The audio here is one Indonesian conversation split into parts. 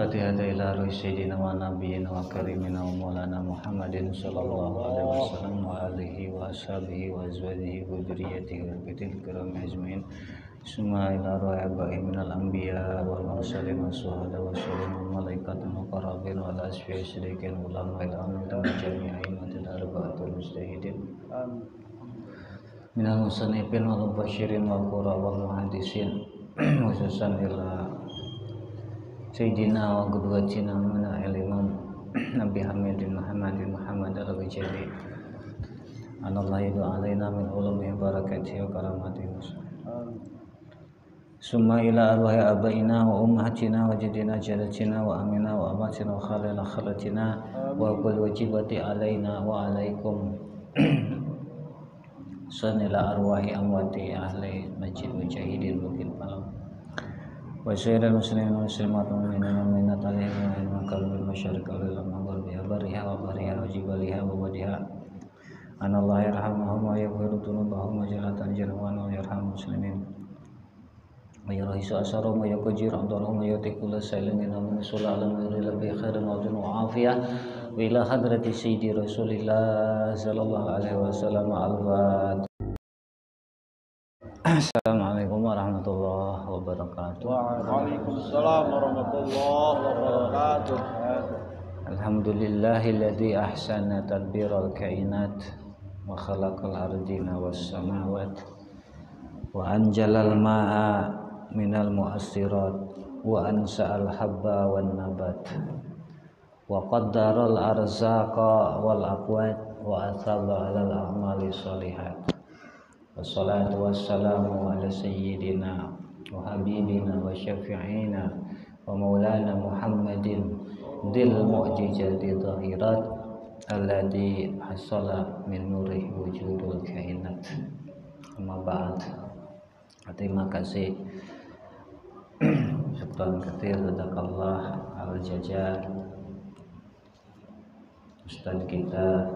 Al-Fatihah ila ruhi sayyidina wa nabiyyina wa karimina wa maulana Muhammadin sallallahu alaihi wasallam wa alihi wa ashabihi wa azwajihi wa dzurriyyatihi wa bitil kiram ajmain. Summa ila ruhi aba'i minal anbiya wal mursalin wa syuhada wa syuhada wa malaikatin wa qarabin wa al-asfiya syirikin ulama ila amin jami'a imatin arba'atul mustahidin minal musannifin wal mubasyirin wal qura wal muhaddisin khususan ila Sayyidina wa qudwatina mana al-imam Nabi Hamidin Muhammad al-Ghajali anallahu yadu alaina min ulumi barakatihi wa karamatihi summa ila arwahi abaina wa ummahatina wa jadina jadatina wa amina wa amatina wa khalina khalatina wa kul wajibati alaina wa alaikum sanila arwahi amwati ahli masjid mujahidin bukit malam wa sayyidil muslimin wal muslimat wal mu'minin wal mu'minat alaihim wa kalbil masyariq wal maghrib biha bariha wa bariha wa jibaliha wa wadiha anallahu yarhamuhum wa yaghfiru dzunubahum wa jalatan jarwan wa yarhamul muslimin wa yarahisu asarum wa yakujir antarhum wa yatikul sailin min sulalam wa bi khairin wa afiyah wa ila hadrati sayyidi rasulillah sallallahu alaihi wasallam al-fatihah. Assalamualaikum warahmatullahi wabarakatuh. Waalaikumsalam warahmatullahi wabarakatuh. Alhamdulillahilladzi ahsana tadbiral kainat wa khalaqal ardina was samawat wa anjalal ma'a minal mu'assirat wa ansa'al habba wan nabat wa qaddaral arzaqa wal aqwat wa athaba 'alal a'mali sholihat. Wassalatu wassalamu ala sayyidina wa habibina wa syafi'ina wa maulana Muhammadin dil mu'jizati dhahirat alladhi hasala min nurih wujudul kainat. Amma ba'd. Terima kasih syukran katsir jazakallah al-jajar Ustaz kita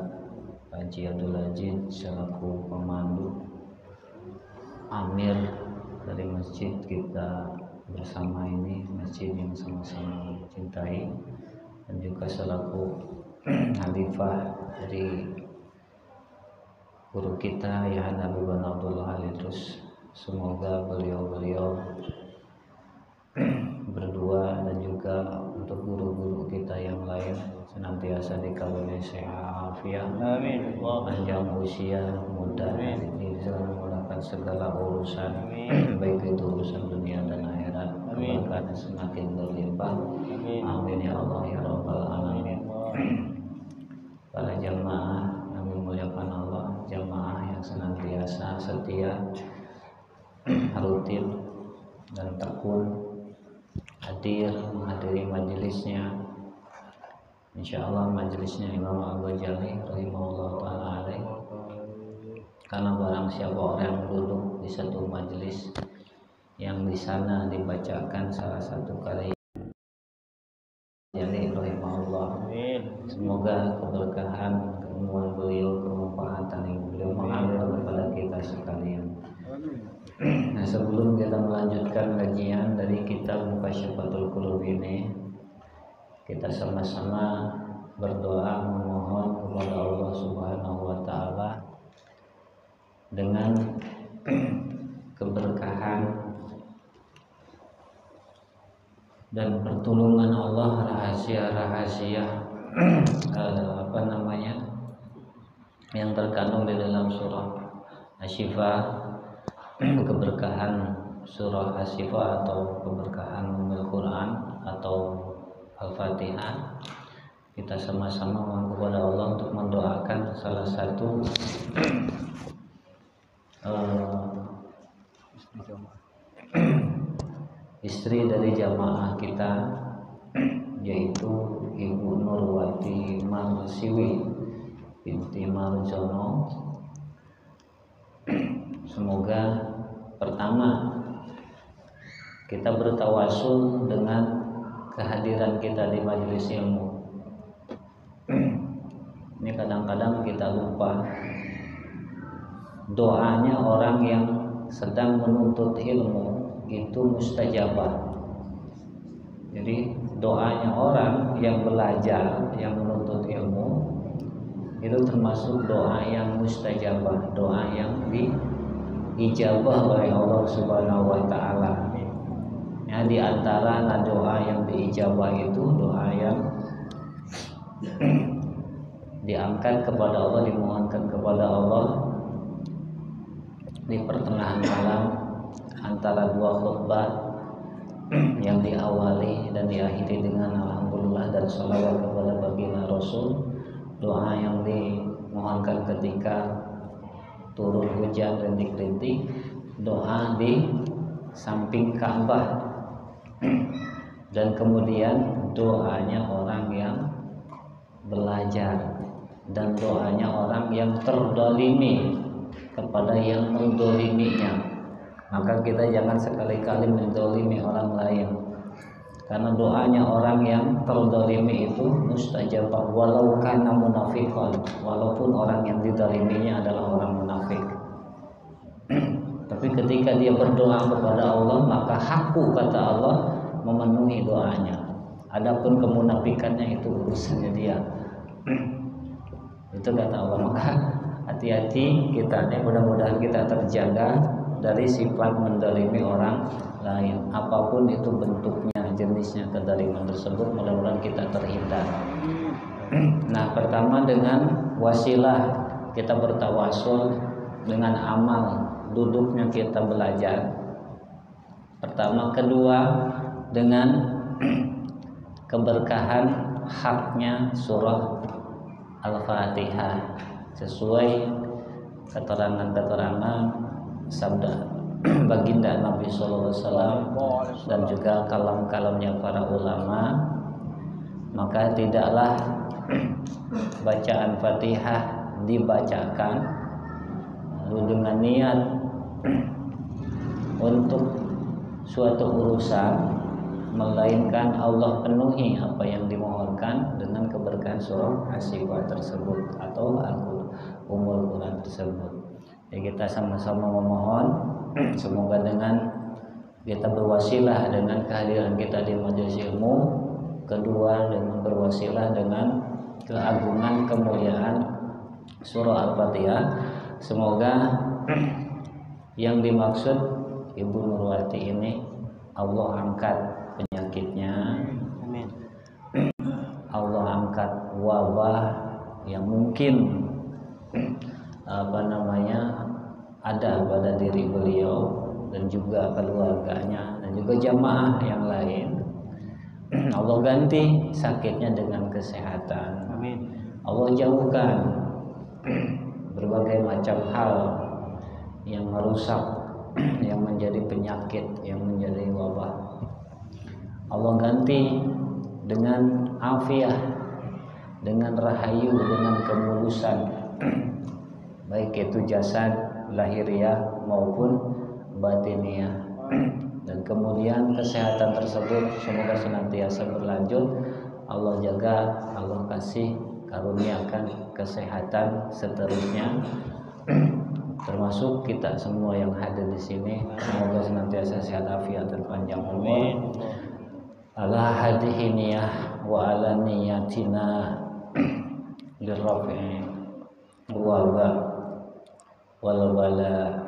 Haji Abdul Aziz selaku pemandu Amir dari masjid kita bersama ini, masjid yang sama-sama cintai, dan juga selaku Khalifah dari guru kita ya Nabi Abdullah Al-Idrus. Semoga beliau-beliau berdua dan juga untuk guru-guru kita yang lain senantiasa dikaruniai sehat afiat, amin, panjang usia, mudah dimudahkan segala urusan, baik itu urusan dunia dan akhirat, keberkahan semakin berlimpah, amin ya Allah ya Rabbal alamin. Para jamaah yang dimuliakan Allah, jamaah yang senantiasa setia, rutin dan tekun hadir menghadiri majelisnya. Insyaallah majelisnya Imam Al-Ghazali rahimahullah ta'ala alaih. Karena barang siapa orang yang duduk di satu majelis yang di sana dibacakan salah satu karya Ghazali rahimahullah, semoga keberkahan keilmuan beliau, kemanfaatan yang beliau mengalir kepada kita sekalian. Nah, sebelum kita melanjutkan kajian dari kitab Mukasyfatul Qulub ini, kita sama-sama berdoa memohon kepada Allah Subhanahu wa taala dengan keberkahan dan pertolongan Allah, rahasia-rahasia yang terkandung di dalam surah Asy-Syifa, keberkahan surah Asy-Syifa atau keberkahan Al-Quran atau Al-Fatihah. Kita sama-sama mohon kepada Allah untuk mendoakan salah satu istri dari jamaah kita, yaitu Ibu Nurwati Marsiwi binti Marjono. Semoga pertama kita bertawasul dengan kehadiran kita di majelis ilmu. Ini kadang-kadang kita lupa doanya orang yang sedang menuntut ilmu itu mustajabah. Jadi doanya orang yang belajar, yang menuntut ilmu itu termasuk doa yang mustajabah, doa yang diijabah oleh Allah Subhanahu wa taala. Ya, di antara doa yang diijabah itu doa yang diangkat kepada Allah, dimohonkan kepada Allah di pertengahan malam antara dua khutbah yang diawali dan diakhiri dengan alhamdulillah dan sholawat kepada baginda Rasul. Doa yang dimohonkan ketika turun hujan rintik-rintik, doa di samping Ka'bah, dan kemudian doanya orang yang belajar, dan doanya orang yang terdolimi kepada yang mendoliminya. Maka kita jangan sekali-kali mendolimi orang lain, karena doanya orang yang terdolimi itu mustajabah walau kana munafiqan, walaupun orang yang didoliminya adalah orang munafik. Tapi ketika dia berdoa kepada Allah, maka hakku kata Allah memenuhi doanya. Adapun kemunafikannya itu urusannya dia. Itu kata Allah. Maka hati-hati kita nih, mudah-mudahan kita terjaga dari sifat mendolimi orang lain, apapun itu bentuknya, jenisnya, kedoliman tersebut, mudah-mudahan kita terhindar. Nah, pertama dengan wasilah kita bertawasul dengan amal duduknya kita belajar. Pertama, kedua dengan keberkahan haknya surah Al-Fatihah sesuai keterangan-keterangan sabda baginda Nabi Sallallahu Alaihi Wasallam dan juga kalam-kalamnya para ulama. Maka tidaklah bacaan Fatihah dibacakan lalu dengan niat untuk suatu urusan, melainkan Allah penuhi apa yang dimohonkan dengan keberkahan surah As-Sifat tersebut atau Ummul Quran tersebut. Ya, kita sama-sama memohon semoga dengan kita berwasilah dengan kehadiran kita di majelis ilmu, kedua dengan berwasilah dengan keagungan kemuliaan surah Al-Fatihah, semoga yang dimaksud Ibu Nurwati ini Allah angkat penyakitnya, amin. Allah angkat wabah yang mungkin ada pada diri beliau dan juga keluarganya dan juga jamaah yang lain. Allah ganti sakitnya dengan kesehatan, amin. Allah jauhkan berbagai macam hal yang merusak, yang menjadi penyakit, yang menjadi wabah. Allah ganti dengan afiah, dengan rahayu, dengan kemulusan, baik itu jasad lahiriah maupun batiniah. Dan kemudian kesehatan tersebut semoga senantiasa berlanjut. Allah jaga, Allah kasih karuniakan kesehatan seterusnya, termasuk kita semua yang hadir di sini. Semoga senantiasa sehat afiat dan panjang umur. Ala hadhihi niyah wa ala niyatina lirafi wabah wal bala.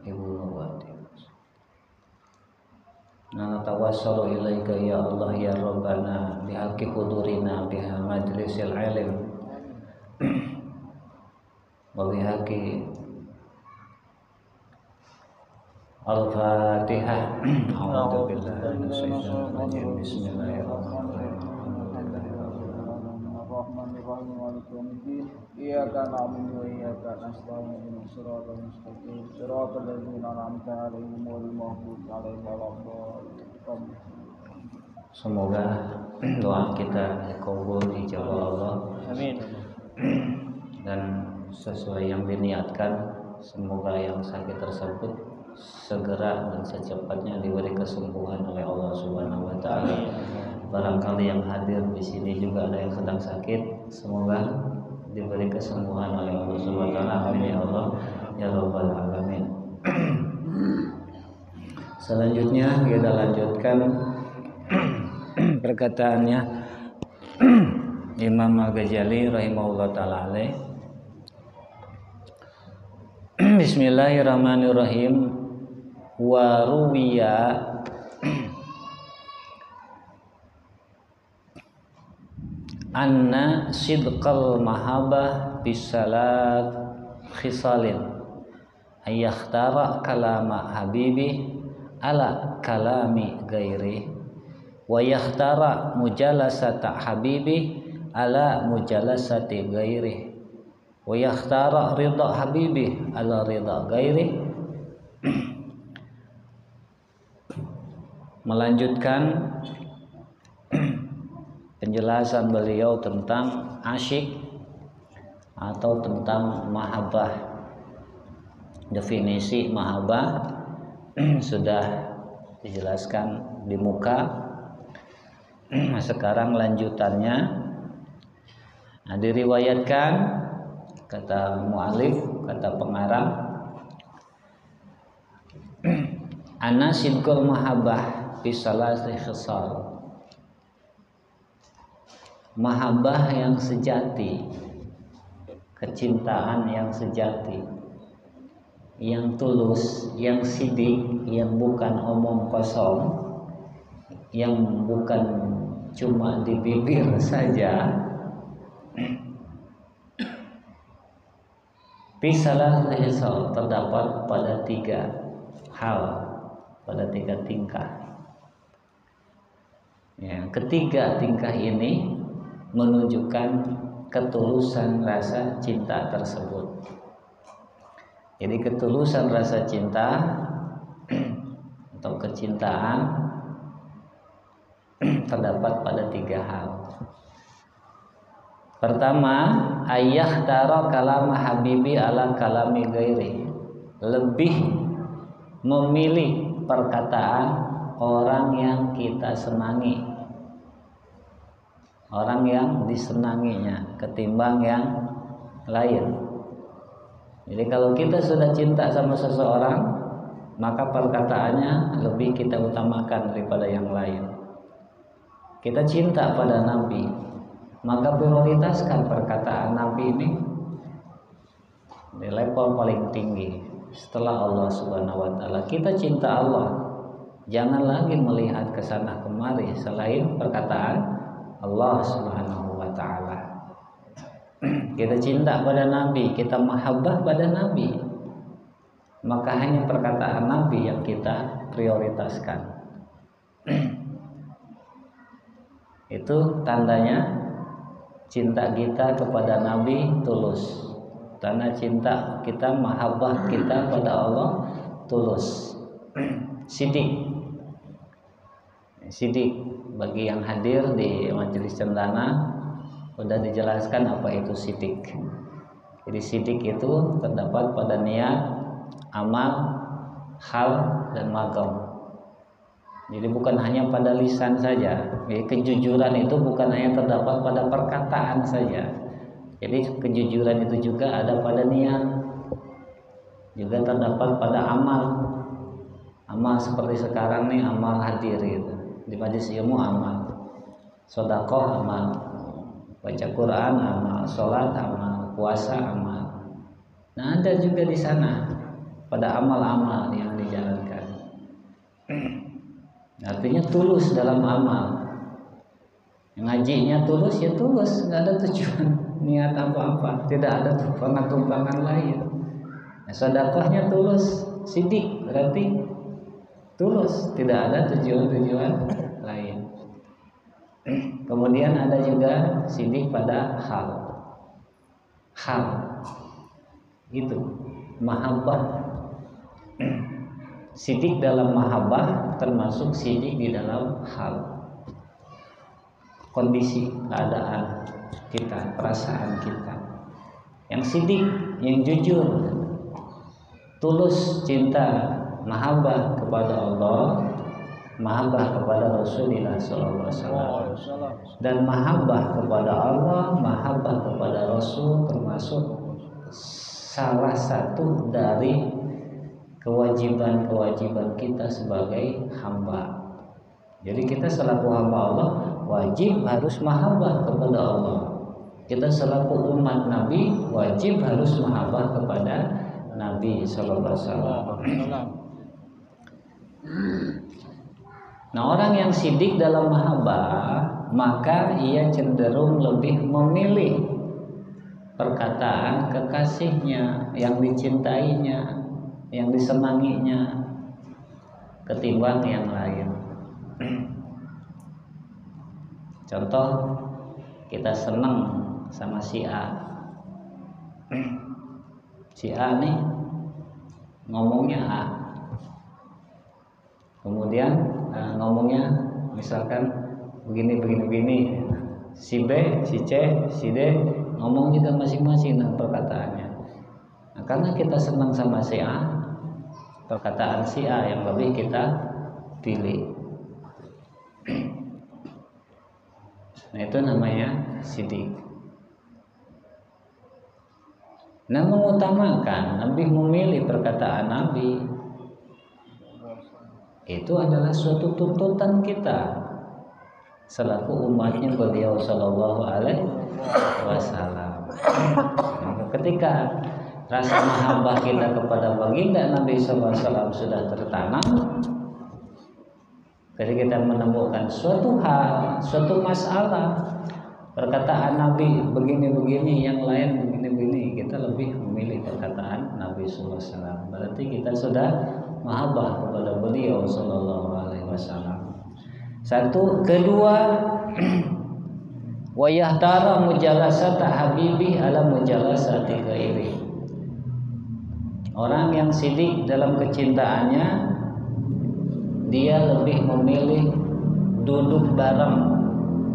Ibu Nurwati, natawassalu ilaika ya Allah ya Rabbana bihaqqi hudurina biha majlisil ilm wa bihaqqi Al-Fatihah. A'udzu billahi minasyaitonir rajim. Bismillahirrahmanirrahim. Iyyaka na'budu wa iyyaka nasta'in ihdinas siratal mustaqim siratal ladzina an'amta 'alaihim ghairil maghdubi 'alaihim waladdallin. Semoga doa kita dikabul dijawab Allah. Amin. Dan sesuai yang diniatkan, semoga yang sakit tersebut segera dan secepatnya diberi kesembuhan oleh Allah Subhanahu wa taala. Barangkali yang hadir di sini juga ada yang sedang sakit, semoga diberi kesembuhan oleh Allah Subhanahu wa taala. Amin ya Allah ya rabbal alamin. Selanjutnya kita lanjutkan perkataannya Imam Al-Ghazali rahimahullah ta'ala alaih. Bismillahirrahmanirrahim. Wa ruwiya anna sidqal mahabbah bisalat khisalin ayakhtara kalama habibi ala kalami gairi wa yakhtara mujalasata habibi ala mujalasati gairi wa yakhtara ridha habibi ala ridha gairi. Melanjutkan penjelasan beliau tentang asyik atau tentang mahabbah. Definisi mahabbah sudah dijelaskan di muka. Sekarang lanjutannya, diriwayatkan, kata mu'alif, kata pengarang, anna sidqul mahabbah bisalasi khisal. Mahabbah yang sejati, kecintaan yang sejati, yang tulus, yang sidik, yang bukan omong kosong, yang bukan cuma di bibir saja. Bisalah hisal terdapat pada 3 hal, pada 3 tingkah. Ya, ketiga tingkah ini menunjukkan ketulusan rasa cinta tersebut. Jadi ketulusan rasa cinta atau kecintaan terdapat pada 3 hal. Pertama, ayyahtara kalama habibi ala kalami gairi. Lebih memilih perkataan orang yang kita senangi, orang yang disenanginya ketimbang yang lain. Jadi kalau kita sudah cinta sama seseorang, maka perkataannya lebih kita utamakan daripada yang lain. Kita cinta pada Nabi, maka prioritaskan perkataan Nabi ini di level paling tinggi setelah Allah Subhanahu wa taala. Kita cinta Allah, jangan lagi melihat ke sana kemari selain perkataan Allah Subhanahu wa taala. Kita cinta pada Nabi, kita mahabbah pada Nabi, maka hanya perkataan Nabi yang kita prioritaskan. Itu tandanya cinta kita kepada Nabi tulus. Tanda cinta kita, mahabbah kita pada Allah tulus. Sidik. Sidik bagi yang hadir di majelis cendana sudah dijelaskan apa itu sidik. Jadi sidik itu terdapat pada niat, amal, hal, dan magam. Jadi bukan hanya pada lisan saja. Jadi kejujuran itu bukan hanya terdapat pada perkataan saja. Jadi kejujuran itu juga ada pada niat, juga terdapat pada amal. Amal seperti sekarang nih, amal hadir gitu. Di majelis ilmu amal, sedekah amal, baca Quran amal, sholat amal, puasa amal. Nah ada juga di sana pada amal-amal yang dijalankan. Artinya tulus dalam amal. Yang ngajinya tulus ya tulus, nggak ada tujuan niat apa-apa, tidak ada tumpangan-tumpangan lain. Nah, sedekahnya tulus, sidik berarti tulus, tidak ada tujuan-tujuan lain. Kemudian ada juga sidik pada hal. Hal itu mahabbah. Sidik dalam mahabbah termasuk sidik di dalam hal, kondisi, keadaan kita, perasaan kita. Yang sidik, yang jujur, tulus cinta, mahabbah kepada Allah, mahabbah kepada Rasulullah SAW, dan mahabbah kepada Allah, mahabbah kepada Rasul termasuk salah satu dari kewajiban-kewajiban kita sebagai hamba. Jadi kita selaku hamba Allah wajib harus mahabbah kepada Allah. Kita selaku umat Nabi wajib harus mahabbah kepada Nabi sallallahu alaihi wasallam. Nah, orang yang sidik dalam mahabbah, maka ia cenderung lebih memilih perkataan kekasihnya, yang dicintainya, yang disenanginya ketimbang yang lain. Contoh, kita senang sama si A. Si A nih ngomongnya A. Kemudian ngomongnya misalkan begini. Si B, si C, si D ngomong juga masing-masing dengan perkataannya. Nah, karena kita senang sama si A, perkataan si A yang lebih kita pilih. Nah, itu namanya sidik. Nah, mengutamakan, lebih memilih perkataan Nabi, itu adalah suatu tuntutan kita selaku umatnya beliau sallallahu alaihi wasallam. Ketika rasa mahabbah kita kepada baginda Nabi sallallahu alaihi wasallam sudah tertanam, ketika kita menemukan suatu hal, suatu masalah, perkataan Nabi begini-begini, yang lain begini-begini, kita lebih memilih perkataan Nabi sallallahu alaihi wasallam. Berarti kita sudah mahabbah kepada beliau sallallahu alaihi wasallam. Satu, kedua, wa yahtara mujalasata habibi ala mujalasati ghairi. Orang yang sidik dalam kecintaannya, dia lebih memilih duduk bareng,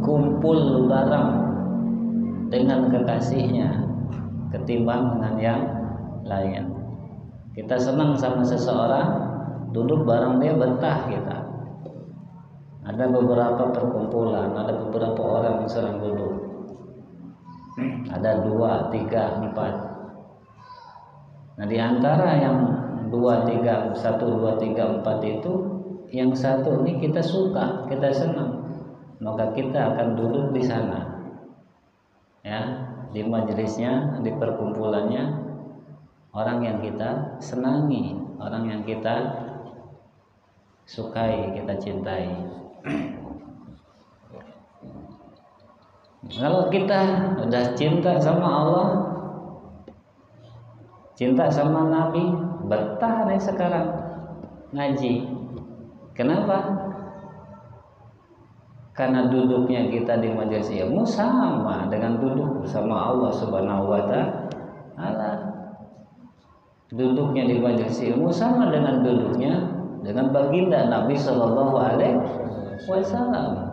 kumpul bareng dengan kekasihnya ketimbang dengan yang lain. Kita senang sama seseorang, duduk bareng dia betah kita. Ada beberapa perkumpulan, ada beberapa orang yang sering duduk. Ada 2, 3, 4. Nah, di antara yang 2, 3, 1, 2, 3, 4 itu, yang satu ini kita suka, kita senang, maka kita akan duduk di sana. Ya, di majelisnya, di perkumpulannya orang yang kita senangi, orang yang kita sukai, kita cintai. Kalau kita udah cinta sama Allah, cinta sama Nabi, betah nih sekarang ngaji. Kenapa? Karena duduknya kita di majelis ilmu sama dengan duduk bersama Allah Subhanahu wa taala. Duduknya di majelis ilmu sama dengan duduknya dengan baginda Nabi sallallahu alaihi wasallam.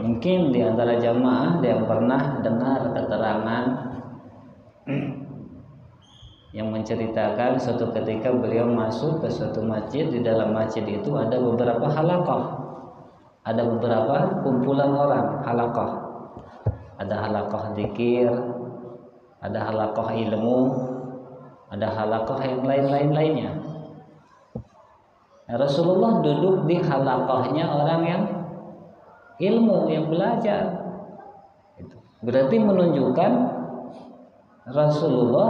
Mungkin di antara jamaah yang pernah dengar keterangan yang menceritakan suatu ketika beliau masuk ke suatu masjid. Di dalam masjid itu ada beberapa halaqah, ada beberapa kumpulan orang, halaqah. Ada halaqah dzikir, ada halaqah ilmu, ada halaqah yang lainnya. Rasulullah duduk di halaqahnya orang yang ilmu, yang belajar. Berarti menunjukkan Rasulullah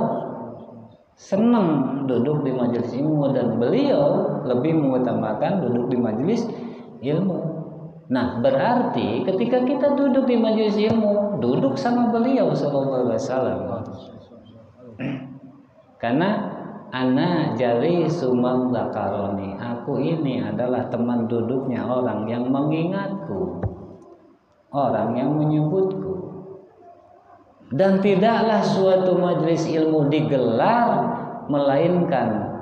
senang duduk di majelis ilmu dan beliau lebih mengutamakan duduk di majelis ilmu. Nah, berarti ketika kita duduk di majelis ilmu, duduk sama beliau sallallahu alaihi wasallam. Karena ana jali sumang zakaroni, aku ini adalah teman duduknya orang yang mengingatku, orang yang menyebutku. Dan tidaklah suatu majelis ilmu digelar melainkan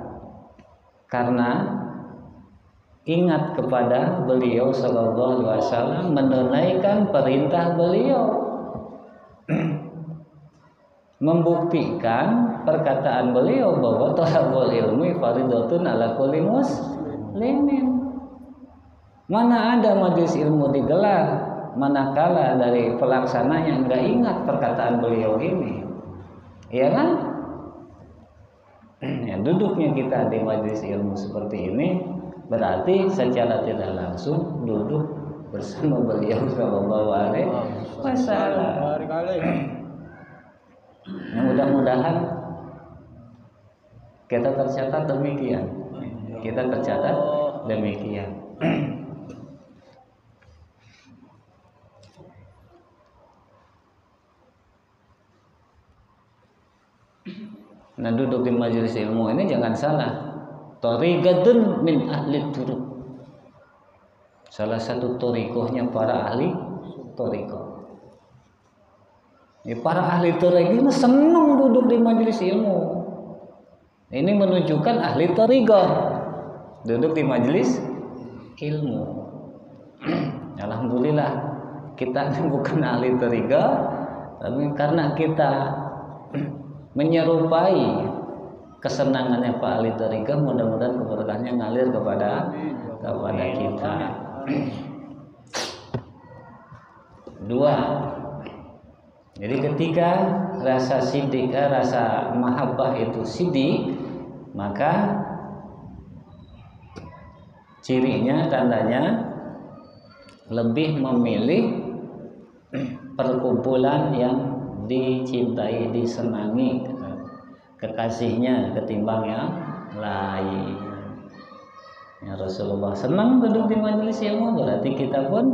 karena ingat kepada beliau sallallahu alaihi wasallam, menunaikan perintah beliau, membuktikan perkataan beliau bahwa thalabul ilmi fardhatun ala kulli muslimin. Mana ada majelis ilmu digelar manakala dari pelaksananya enggak ingat perkataan beliau ini, ya kan? Ya, duduknya kita di majelis ilmu seperti ini berarti secara tidak langsung duduk bersama beliau sallallahu alaihi wasallam. Mudah-mudahan kita tercatat demikian. Kita tercatat demikian. Nah, duduk di majelis ilmu ini jangan salah. Thariqatun min ahli turuq. Salah satu thariqahnya para ahli thariqah. Para ahli thariqah ini senang duduk di majelis ilmu. Ini menunjukkan ahli thariqah duduk di majelis ilmu. Alhamdulillah kita bukan ahli thariqah, tapi karena kita menyerupai kesenangannya Pak Ali Thariqah, mudah-mudahan keberkahannya ngalir kepada kita. Dua. Jadi ketika rasa sidik, rasa mahabbah itu sidik, maka cirinya, tandanya lebih memilih perkumpulan yang dicintai, disenangi kekasihnya ketimbang yang lain. Ya, Rasulullah senang duduk di majelis ilmu, berarti kita pun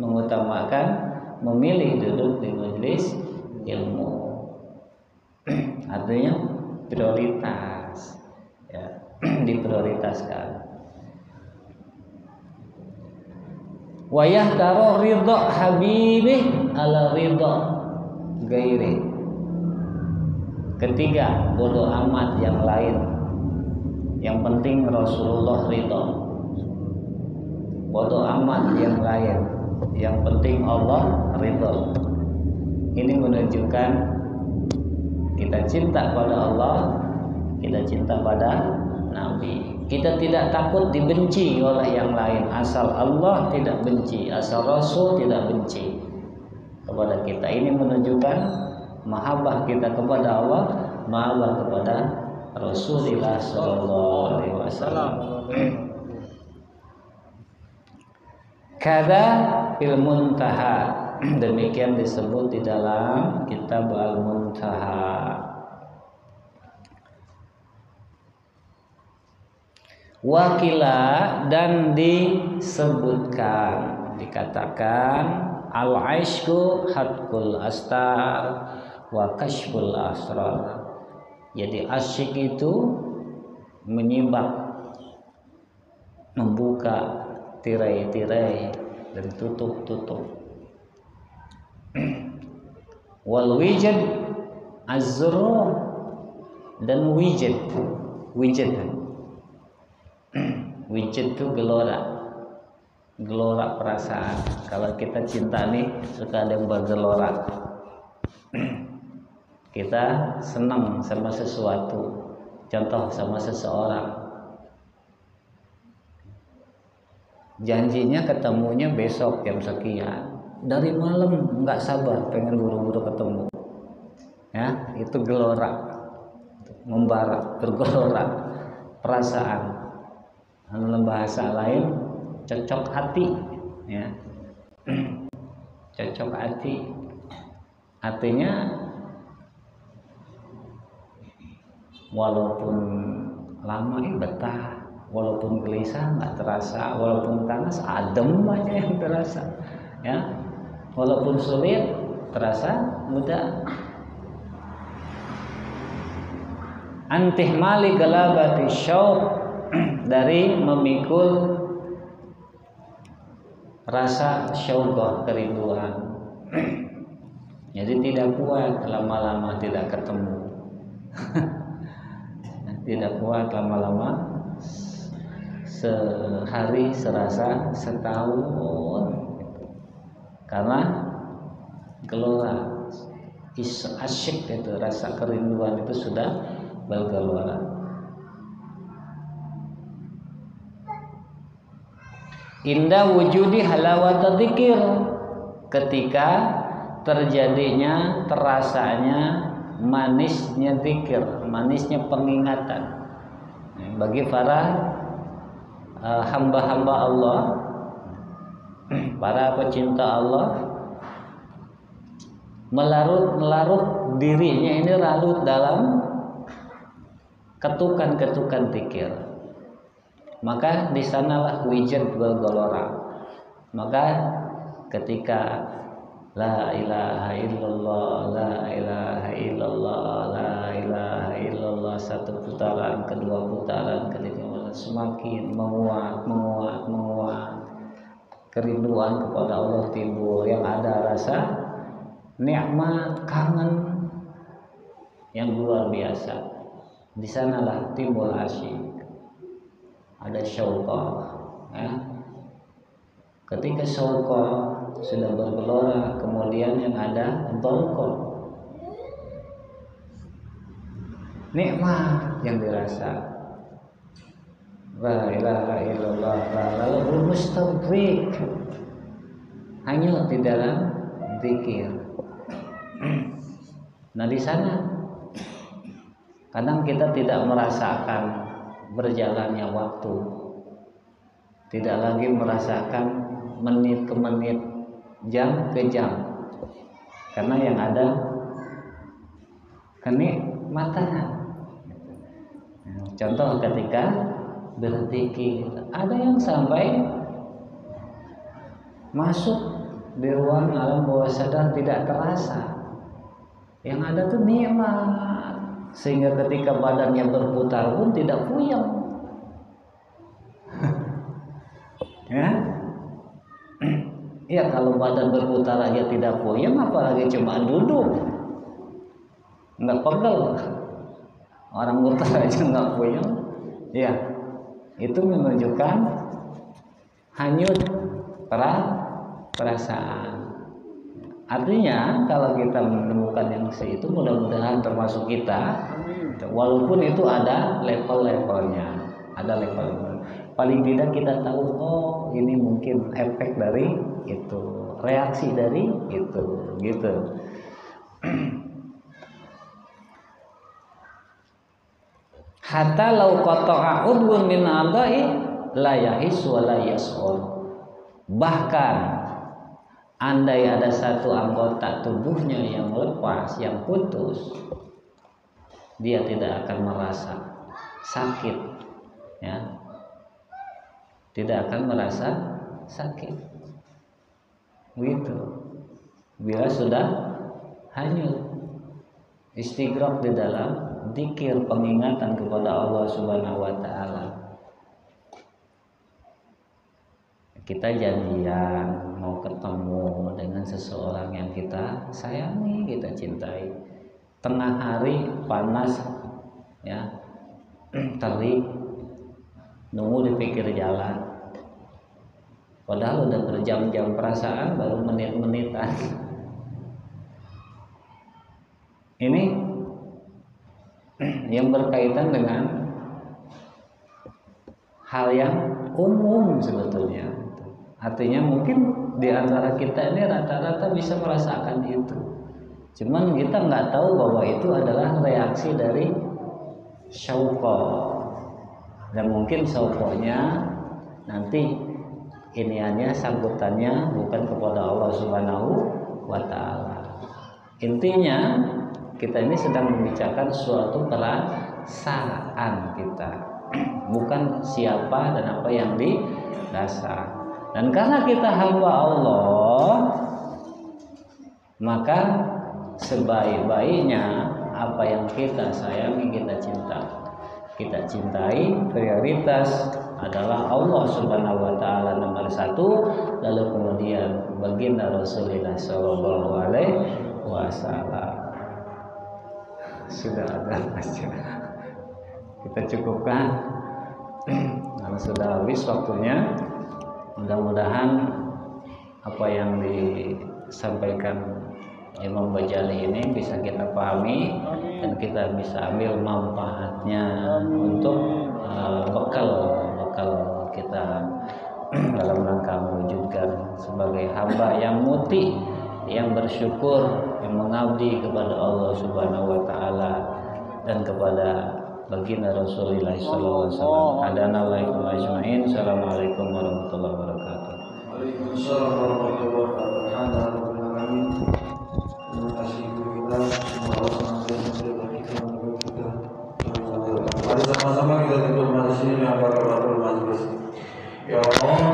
mengutamakan memilih duduk di majelis ilmu. Artinya prioritas, ya, diprioritaskan. Wa yahtaru ridha habibih ala ridha gairi. Ketiga, bodoh amat yang lain. Yang penting Rasulullah ridha. Bodoh amat yang lain. Yang penting Allah ridha. Ini menunjukkan kita cinta pada Allah, kita cinta pada Nabi. Kita tidak takut dibenci oleh yang lain, asal Allah tidak benci, asal Rasul tidak benci kepada kita. Ini menunjukkan mahabbah kita kepada Allah, mahabbah kepada Rasulullah sallallahu alaihi wasallam. Kada fil muntaha, demikian disebut di dalam kitab Al-Muntaha. Wakila, dan disebutkan, dikatakan al-aishku hatkul astar wa kashful asrar. Jadi asyik itu menyibak, membuka tirai-tirai dan tutup-tutup. Wal wijad azru, dan wijad itu gelora perasaan. Kalau kita cinta nih, suka ada yang bergelora. Kita senang sama sesuatu, contoh sama seseorang, janjinya ketemunya besok jam sekian, dari malam nggak sabar pengen buru-buru ketemu, ya itu gelora, membara, bergelora perasaan. Dalam bahasa lain cocok hati, ya cocok hati, artinya walaupun lama betah, walaupun gelisah nggak terasa, walaupun panas adem aja yang terasa, ya walaupun sulit terasa mudah. Antih mali galabati syauq, dari memikul rasa syauqah, kerinduan. Jadi tidak kuat lama-lama tidak ketemu. Tidak kuat lama-lama, sehari serasa setahun, karena gelora asyik itu, rasa kerinduan itu sudah bergelora. Indah wujudi halawat dzikir, ketika terjadinya, terasanya manisnya zikir, manisnya pengingatan bagi para hamba-hamba Allah, para pecinta Allah, melarut dirinya ini larut dalam ketukan-ketukan zikir. Maka di sanalah wijad bergelora. Maka ketika la ilaha illallah, la ilaha illallah, la ilaha illallah, satu putaran, kedua putaran, ketiga semakin menguat, kerinduan kepada Allah timbul, yang ada rasa nikmat, kangen yang luar biasa. Di sanalah timbul asyik, ada syauqah, ya. Ketika syauqah sudah bergelora, kemudian yang ada dhauqah, nikmat yang dirasa. La ilaha illallah, lalu mustaqrik, hanyut di dalam zikir. Nah di sana kadang kita tidak merasakan berjalannya waktu, tidak lagi merasakan menit ke menit, jam ke jam, karena yang ada kenikmatan. Contoh ketika berzikir, ada yang sampai masuk di ruang alam bawah sadar tidak terasa, yang ada tuh nikmat, sehingga ketika badannya berputar pun tidak puyeng. Ya, ya kalau badan berputar aja tidak puyeng, apalagi cuma duduk, nggak pegel. Orang putar aja nggak puyeng, ya. Itu menunjukkan hanyut perasaan. Artinya kalau kita menemukan yang itu, mudah-mudahan termasuk kita, walaupun itu ada level-levelnya, ada level-level. Paling tidak kita tahu, oh ini mungkin efek dari itu, reaksi dari itu, gitu. Hatta lau qata'a udwun min a'dha'i la yahis wa la yash'ur. Bahkan andai ada satu anggota tubuhnya yang lepas, yang putus, dia tidak akan merasa sakit, ya. Tidak akan merasa sakit. Begitu. Bila sudah hanyut istighraq di dalam zikir, pengingatan kepada Allah Subhanahu wa taala. Kita janjian mau ketemu dengan seseorang yang kita sayangi, kita cintai. Tengah hari panas, ya, terik, nunggu di pinggir jalan. Padahal udah berjam-jam, perasaan baru menit-menitan. Ini yang berkaitan dengan hal yang umum sebetulnya. Artinya mungkin di antara kita ini rata-rata bisa merasakan itu. Cuman kita nggak tahu bahwa itu adalah reaksi dari syauqah. Dan mungkin syauqahnya nanti iniannya, sambutannya bukan kepada Allah Subhanahu wa taala. Intinya kita ini sedang membicarakan suatu perasaan kita, bukan siapa dan apa yang dirasa. Dan karena kita hamba Allah, maka sebaik-baiknya apa yang kita sayangi, kita cintai, prioritas adalah Allah Subhanahu wa taala nomor 1, lalu kemudian baginda Rasulullah sallallahu alaihi wasallam. Sudah ada aja. Kita cukupkan karena sudah habis waktunya. Mudah-mudahan apa yang disampaikan Imam Ghazali ini bisa kita pahami dan kita bisa ambil manfaatnya untuk bekal kita dalam rangka mewujudkan sebagai hamba yang muti, yang bersyukur, yang mengabdi kepada Allah Subhanahu wa taala dan kepada baginda Rasulullah sallallahu alaihi wasallam. Adana wa ikum ajmain. Assalamualaikum warahmatullahi wabarakatuh. Waalaikumsalam warahmatullahi wabarakatuh. Terima kasih guru kita. Semoga Allah senantiasa memberi kita menjaga kita. Mari sama-sama kita tidur majelis ini yang barakalatul majlis. Ya Rabbana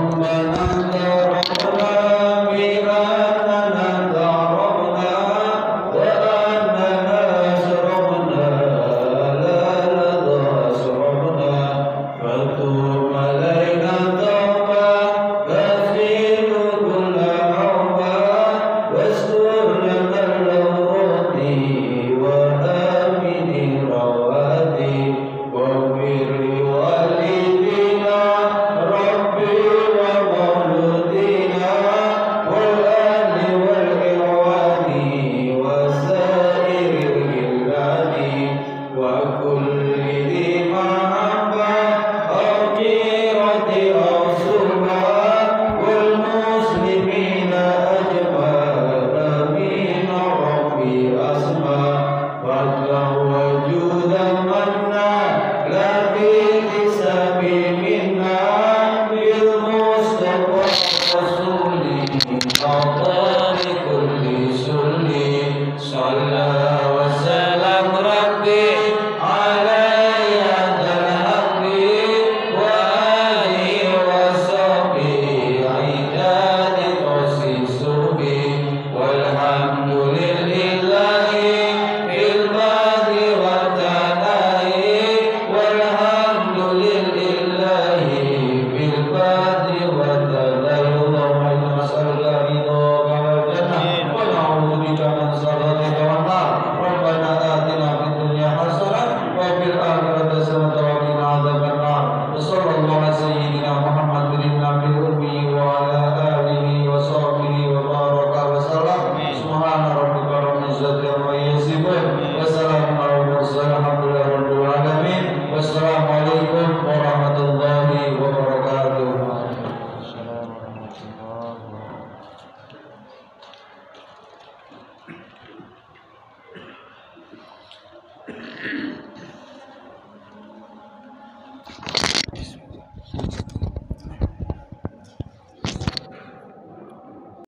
warahmatullahi wabarakatuh.